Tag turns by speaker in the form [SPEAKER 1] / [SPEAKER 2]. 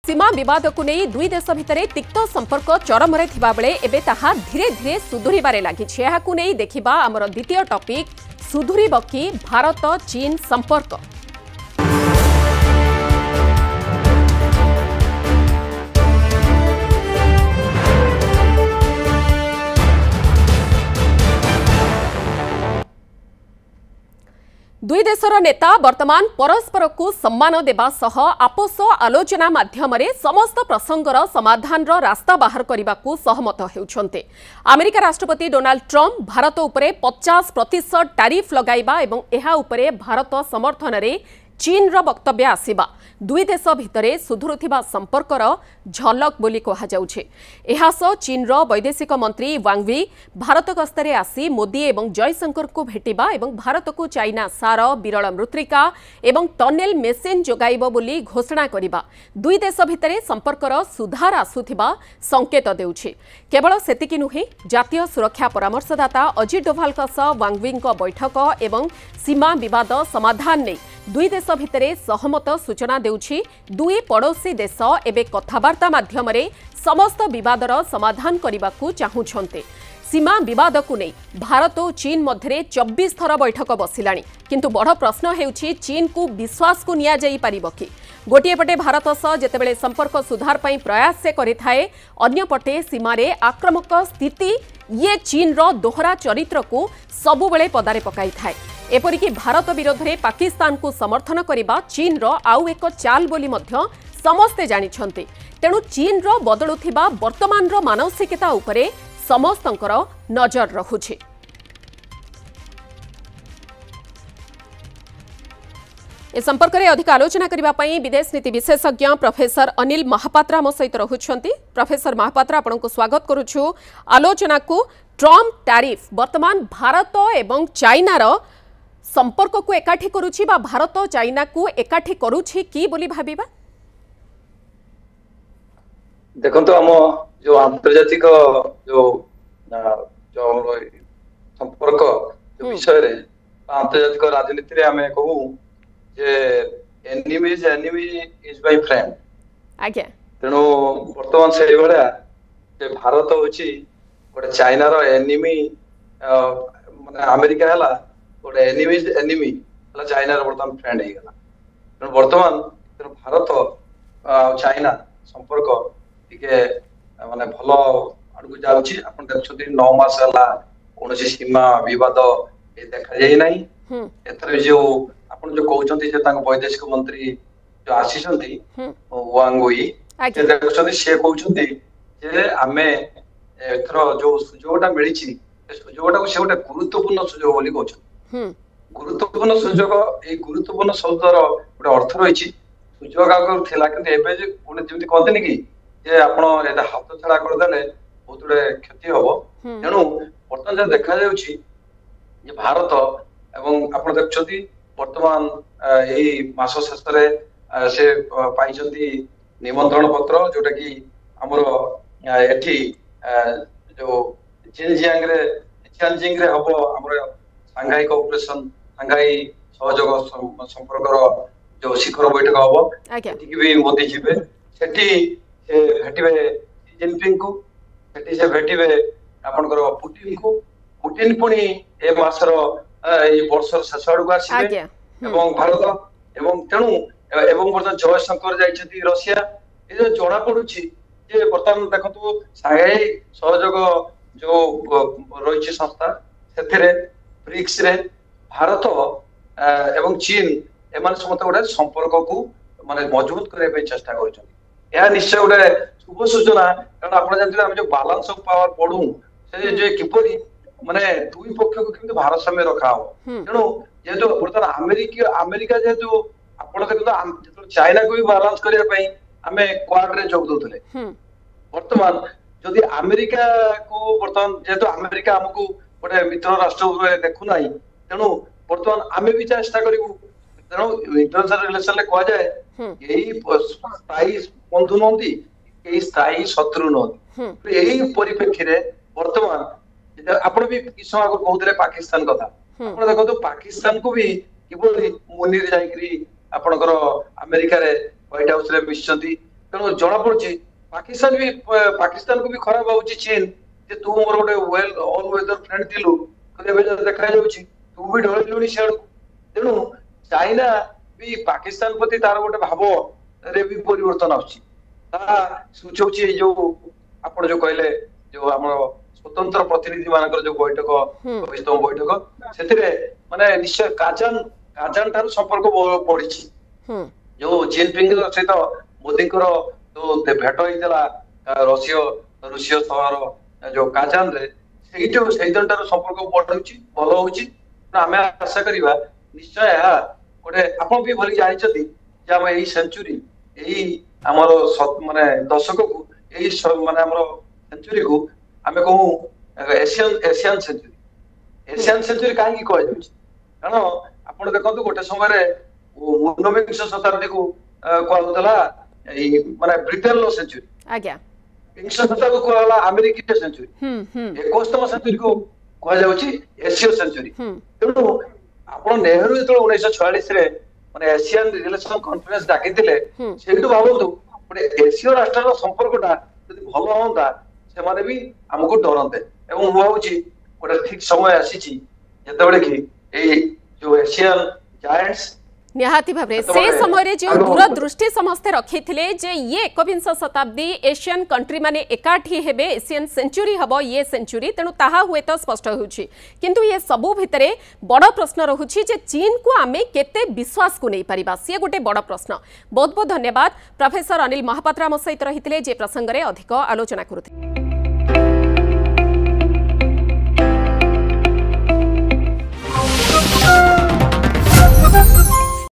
[SPEAKER 1] सीमा विवाद को नहीं दुई देश भितर तिक्त संपर्क चरम रे थिबा बेले एबे ताहा धीरे धीरे सुधुरिबारे लागिछि। एहाकु नहीं देखिबा हमर द्वितीय टॉपिक सुधुरिब कि भारत चीन संपर्क। दुई देशर नेता वर्तमान परस्पर को सम्मान देवा सह आपस आलोचना माध्यम समस्त प्रसंगर समाधान रास्ता बाहर करने को सहमत होउछन्ते। अमेरिका राष्ट्रपति डोनाल्ड ट्रम्प भारत उपरे 50% टैरिफ लगाइबा एवं एहा उपरे भारत समर्थन रे चीन रो वक्तव्य आसीबा दुई देश भितरे सुधुरुथिबा संपर्कर झलक बोली कहा जाउछे। एहा सो चीन रो वैदेशिक मंत्री वांग वी भारत गस्तरे आसी मोदी एवं जयशंकर को भेटिबा एवं भारत को चाइना सार विरल मृत्तिका एवं टनेल मेसिन जोगाइबो बोली घोषणा करिबा दुई देश भितरे संपर्कर सुधार आसुथिबा संकेत देउछे। केवल सेतिकी नुहे जातीय सुरक्षा परामर्शदाता अजित डोभालक सह वांग वी को बैठक एवं सीमा विवाद समाधान नै दुई देश भितरे सहमत सूचना देउछि। दुई पड़ोसी देश एबे कथावार्ता माध्यम समस्त विवादर समाधान करने चाहूछन्ते। सीमा विवाद को नहीं भारत और चीन मध्य 24 थर बैठक बसिलाणी, किंतु बड़ प्रश्न हेउछि चीन को विश्वास को निया जाई परिबो कि। गोटे पटे भारत सह जेतेबेले संपर्क सुधार पई प्रयास से करिथाए, अन्य पटे सीमारे आक्रमक स्थिति ये चीन रो दोहरा चरित्र को सबुबेले पदारे पकाई थाए। एपरिकी भारत विरोध में पाकिस्तान को समर्थन करने चीन रो आउ एक चाल बोली मध्य समस्ते जानिछन्ते। तेणु चीन रो बदलुथिबा वर्तमान रो मानसिकता उपरे समस्तंकर नजर रहुछे। ए संपर्क में अधिक आलोचना करबा पई विदेश नीति विशेषज्ञ प्रोफेसर अनिल महापात्रा मो सहित रहुछन्ती। प्रोफेसर महापात्रा आपनको स्वागत करूछु। आलोचना को ट्रम्प टैरिफ वर्तमान भारत एवं चाइना रो संपर्क को एकाठी करूछि बा भारत चाइना को एकाठी करूछि कि बोली भाबिबा?
[SPEAKER 2] देखंतो हम जो आंतर्जातिक जो संपर्क जो विषय रे आंतर्जातिक राजनीति रे हमें कहू जे एनिमी इज माय फ्रेंड।
[SPEAKER 1] आज्ञा
[SPEAKER 2] तेणु वर्तमान से भलिया जे भारत होछि गोटे चाइना रो एनिमी माने अमेरिका हला गोटे एनिमी हला चाइना रो वर्तमान फ्रेंड हे गला। तेणु वर्तमान भारत चाइना संपर्क टिके माने भलो आडू जाउछि। आपण देखछथि 9 मास हला कोनोसी सीमा विवाद ए देखा जाय नाही। एथरे जो आपण जो कहउछन्ति जे तांग वैदेशिक मंत्री जो आसीछन्ति वांग वी से देखछथि से कहउछन्ति जे आमे एथरो जो सुजोगटा मिलिछि ए सुजोगटा को से गोटे गुरुत्वपूर्ण सुजोग बोली कहउछन्ति। गुरुत्वपूर्ण सुजोग ए गुरुत्वपूर्ण शब्दर गोटे अर्थ रहिछि। सुजोग आगर थिला कि एबे जे कोने जेमति कहतनि कि जे आपण एटा हाथ छड़ा कर देले बहुत बड़े क्षति हबो। तेणु वर्तमान जे देखा जाउछि जे भारत एवं आपण देखछथि वर्तमान एही मास शेषरे से पाइछन्ति निमंत्रण पत्र जोटा कि हमर एठी जो जिनजियांग रे हबो हमर सांघाई कोऑपरेशन सांघाई सहयोग संपर्क जो शिखर बैठक हबो। एठी भी मोदी जिबे सेठी से भेटिबे शी जिनपिंग को सेठी से भेटिबे आपनकर पुटिन पुनी ए मासर ए वर्षर शेष आडू आसीबे एवं भारत एवं तेणु एवं वर्तमान जयशंकर जाइछथि रशिया। ए जो जोड़ा पडुछि जे वर्तमान देखंतु सांघाई सहयोग जो रहिछि संस्था सेथिरे ब्रिक्स रे भारत एवं चीन एमान समस्त गोटे संपर्क को माने मजबूत करे पे चेष्टा करछथि। या निश्चय गोटे शुभ सूचना, कारण आपण जानथिबे हम जो बैलेंस ऑफ पावर पढू से जे किपरि माने दुई पक्ष को किंतु भारसाम्य रखा हो। तेणु जेहेतु वर्तमान अमेरिका जेहेतु आपण देखो चाइना को भी बैलेंस करिया पई हमें क्वाड रे जोग दोथले। वर्तमान जदि अमेरिका को वर्तमान जेहेतु अमेरिका हमको गोटे मित्र राष्ट्र देखु नाही, तेणु वर्तमान आमे भी चेष्टा करिवु। तेणु इंटरनेशनल रिलेशन ले कह जाए यही स्थायी बंधु नहंती यही स्थायी शत्रु नहंती। यही परिप्रेक्षी रे वर्तमान आपण भी किछ समय आगु कहउतले पाकिस्तान कथा। आपण देखो तो पाकिस्तान को भी किबोली मुनीर जाईकरी आपनकर अमेरिका रे व्हाइट हाउस रे मिसचंती तेणु जना पड़ी पाकिस्तान को भी खराब हो चीन जे तू मोर गोटे वेल ऑल वेदर फ्रेंड थिलु देखा जाउची तू भी ढलिलुनी से तेणु चाइना भी पाकिस्तान प्रति तार गोटे भाव रे भी परिवर्तन आउची सूचौची जो आपण जो कहले जो हमर स्वतंत्र प्रतिनिधि मानकर जो बैठक भविष्य बैठक से माने निश्चय काजान ठार संपर्क बढ़ी जो जिनपिंग सहित मोदी जो भेट होता रूसीय सहर जो काजान रे से संपर्क बढ़ुची भल होची आम आशा करवा निश्चय गोटे आप भी भली जानते आम यही सेंचुरी यही आमर माने दशक को यही माने आमर सेंचुरी को आम कहूँ एशियन सेंचुरी कहीं कह कारण आप देखो गोटे समय ऊनविंश शताब्दी को कहला माने ब्रिटेन सेंचुरी विंश शताब्दी को कहला अमेरिकी सेंचुरी 21तम सेंचुरी को कह एशियो सेंचुरी तेणु आप नेहरू जो 1946 माने एशियन रिलेशन कॉन्फ्रेंस डाकी से भावतु गोटे एशियो राष्ट्र संपर्कटा भल हाँ से भी आमको डरते और मुझे गोटे ठीक समय आसी जिते कि जो एशियन जायंट्स
[SPEAKER 1] निहाती भाबरे से समय जो दूरदृष्टि समस्ते रखी जे ये 21 शताब्दी एशियन कंट्री माने एकाठी हेबे एशियन सेंचुरी हबो ये सेंचुरी तेणु ताहा हुए तो स्पष्ट होउछि किंतु ये सबु भितरे बड़ प्रश्न रहुछि जे चीन को आमे केते विश्वास को नै परिबा से गोटे बड़ प्रश्न। बहुत बहुत धन्यवाद प्रोफेसर अनिल महापात्र आम सहित रहिथिले जे प्रसंग रे अधिक आलोचना करुथिले।